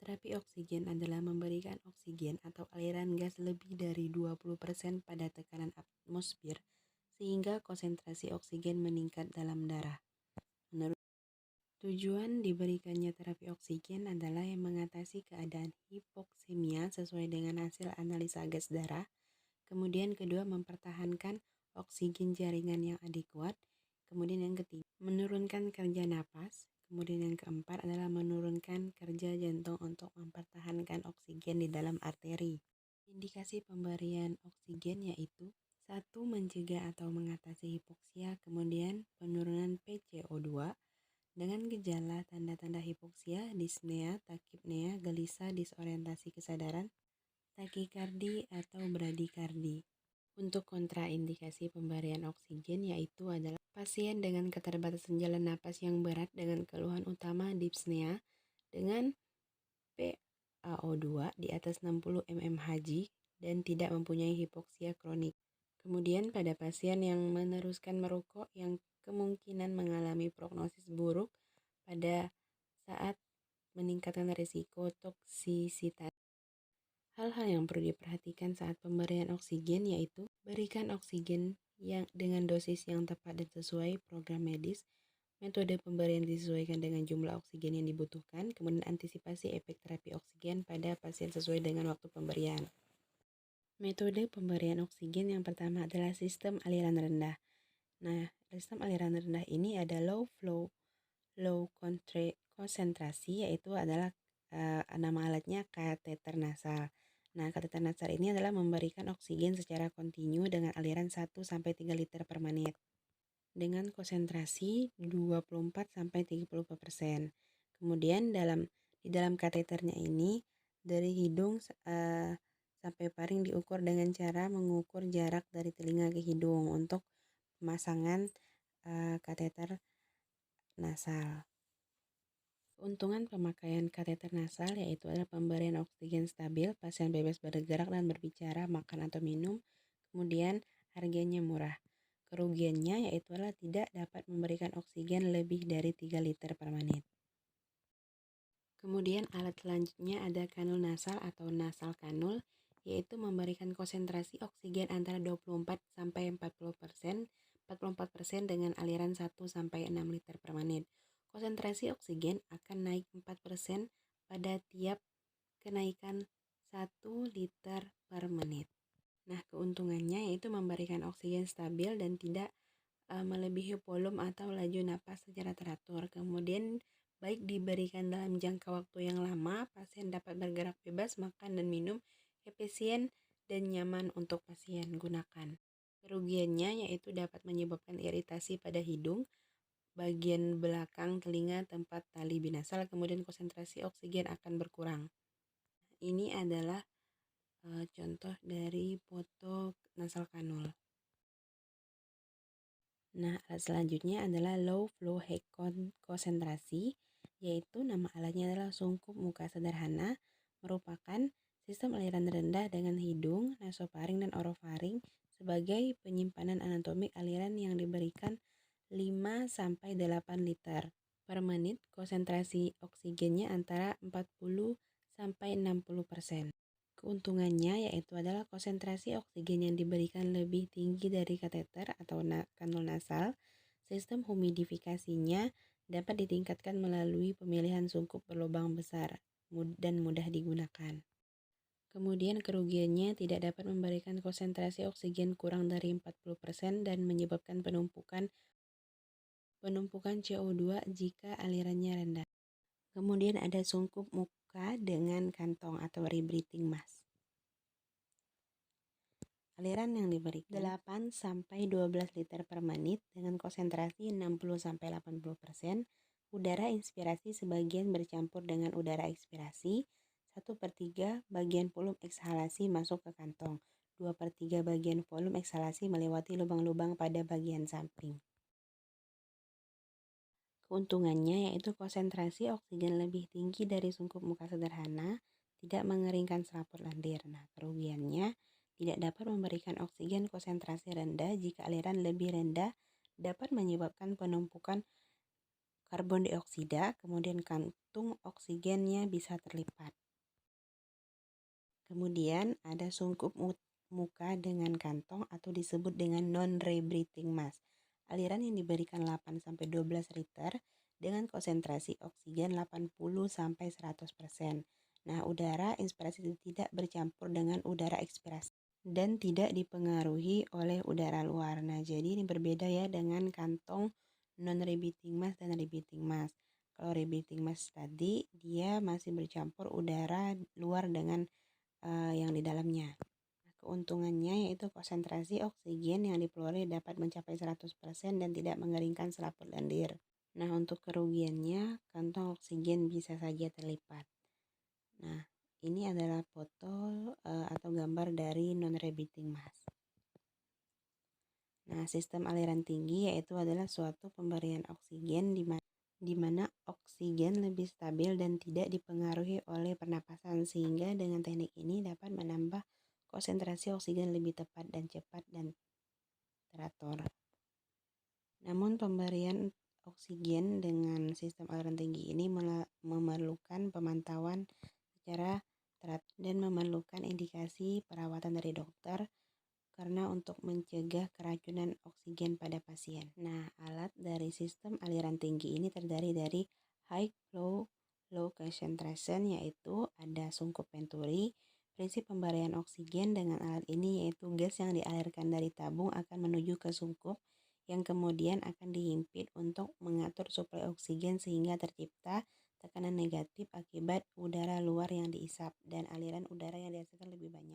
Terapi oksigen adalah memberikan oksigen atau aliran gas lebih dari 20% pada tekanan atmosfer sehingga konsentrasi oksigen meningkat dalam darah. Menurut tujuan diberikannya terapi oksigen adalah yang mengatasi keadaan hipoksemia sesuai dengan hasil analisa gas darah. Kemudian kedua, mempertahankan oksigen jaringan yang adekuat. Kemudian yang ketiga, menurunkan kerja napas. Kemudian yang keempat adalah menurunkan kerja jantung untuk mempertahankan oksigen di dalam arteri. Indikasi pemberian oksigen yaitu 1. Mencegah atau mengatasi hipoksia, kemudian penurunan PCO2 dengan gejala tanda-tanda hipoksia, dispnea, takipnea, gelisah, disorientasi kesadaran, takikardi atau bradikardi. Untuk kontraindikasi pemberian oksigen yaitu adalah pasien dengan keterbatasan jalan napas yang berat dengan keluhan utama dispnea dengan PaO2 di atas 60 mmHg dan tidak mempunyai hipoksia kronik. Kemudian pada pasien yang meneruskan merokok yang kemungkinan mengalami prognosis buruk pada saat meningkatkan risiko toksisitas. Hal-hal yang perlu diperhatikan saat pemberian oksigen yaitu berikan oksigen yang dengan dosis yang tepat dan sesuai program medis. Metode pemberian disesuaikan dengan jumlah oksigen yang dibutuhkan. Kemudian antisipasi efek terapi oksigen pada pasien sesuai dengan waktu pemberian. Metode pemberian oksigen yang pertama adalah sistem aliran rendah. Nah, sistem aliran rendah ini ada low flow, low konsentrasi, yaitu adalah nama alatnya kateter nasal. Nah, kateter nasal ini adalah memberikan oksigen secara kontinu dengan aliran 1-3 liter per menit dengan konsentrasi 24-30%. Kemudian di dalam kateternya ini dari hidung sampai paring diukur dengan cara mengukur jarak dari telinga ke hidung untuk pemasangan kateter nasal. Keuntungan pemakaian kateter nasal yaitu adalah pemberian oksigen stabil, pasien bebas bergerak dan berbicara, makan atau minum, kemudian harganya murah. Kerugiannya yaitu adalah tidak dapat memberikan oksigen lebih dari 3 liter per menit. Kemudian alat selanjutnya ada kanul nasal atau nasal kanul, yaitu memberikan konsentrasi oksigen antara 24-40%, 44% dengan aliran 1-6 liter per menit. Konsentrasi oksigen akan naik 4% pada tiap kenaikan 1 liter per menit. Nah, keuntungannya yaitu memberikan oksigen stabil dan tidak melebihi volume atau laju napas secara teratur. Kemudian baik diberikan dalam jangka waktu yang lama, pasien dapat bergerak bebas, makan dan minum, efisien dan nyaman untuk pasien gunakan. Kerugiannya yaitu dapat menyebabkan iritasi pada hidung, bagian belakang telinga tempat tali binasal, kemudian konsentrasi oksigen akan berkurang. Ini adalah contoh dari foto nasal kanul. Nah, alat selanjutnya adalah low flow high konsentrasi, yaitu nama alatnya adalah sungkup muka sederhana, merupakan sistem aliran rendah dengan hidung, nasofaring dan orofaring sebagai penyimpanan anatomik aliran yang diberikan 5-8 liter per menit. Konsentrasi oksigennya antara 40-60%. Keuntungannya yaitu adalah konsentrasi oksigen yang diberikan lebih tinggi dari kateter atau kanul nasal. Sistem humidifikasinya dapat ditingkatkan melalui pemilihan sungkup berlubang besar dan mudah digunakan. Kemudian kerugiannya tidak dapat memberikan konsentrasi oksigen kurang dari 40% dan menyebabkan penumpukan CO2 jika alirannya rendah. Kemudian ada sungkup muka dengan kantong atau rebreathing mask. Aliran yang diberikan 8-12 liter per menit dengan konsentrasi 60-80%. Udara inspirasi sebagian bercampur dengan udara ekspirasi. 1/3 bagian volume ekhalasi masuk ke kantong. 2/3 bagian volume ekhalasi melewati lubang-lubang pada bagian samping. Keuntungannya yaitu konsentrasi oksigen lebih tinggi dari sungkup muka sederhana, tidak mengeringkan selaput lendir. Nah, kerugiannya tidak dapat memberikan oksigen konsentrasi rendah jika aliran lebih rendah dapat menyebabkan penumpukan karbon dioksida, kemudian kantung oksigennya bisa terlipat. Kemudian ada sungkup muka dengan kantong atau disebut dengan non-rebreathing mask. Aliran yang diberikan 8-12 liter dengan konsentrasi oksigen 80-100%. Nah, udara inspirasi tidak bercampur dengan udara ekspirasi dan tidak dipengaruhi oleh udara luar. Nah, jadi ini berbeda ya dengan kantong non-rebreathing mask dan rebreathing mask. Kalau rebreathing mask tadi dia masih bercampur udara luar dengan yang di dalamnya. Keuntungannya yaitu konsentrasi oksigen yang diperoleh dapat mencapai 100% dan tidak mengeringkan selaput lendir. Nah, untuk kerugiannya, kantong oksigen bisa saja terlipat. Nah, ini adalah foto atau gambar dari non-rebreathing mask. Nah, sistem aliran tinggi yaitu adalah suatu pemberian oksigen di mana oksigen lebih stabil dan tidak dipengaruhi oleh pernapasan, sehingga dengan teknik ini dapat menambah konsentrasi oksigen lebih tepat dan cepat dan teratur. Namun pemberian oksigen dengan sistem aliran tinggi ini memerlukan pemantauan secara teratur dan memerlukan indikasi perawatan dari dokter karena untuk mencegah keracunan oksigen pada pasien. Nah, alat dari sistem aliran tinggi ini terdiri dari high flow low concentration, yaitu ada sungkup venturi. Prinsip pemberian oksigen dengan alat ini yaitu gas yang dialirkan dari tabung akan menuju ke sungkup yang kemudian akan dihimpit untuk mengatur suplai oksigen sehingga tercipta tekanan negatif akibat udara luar yang diisap dan aliran udara yang dihasilkan lebih banyak.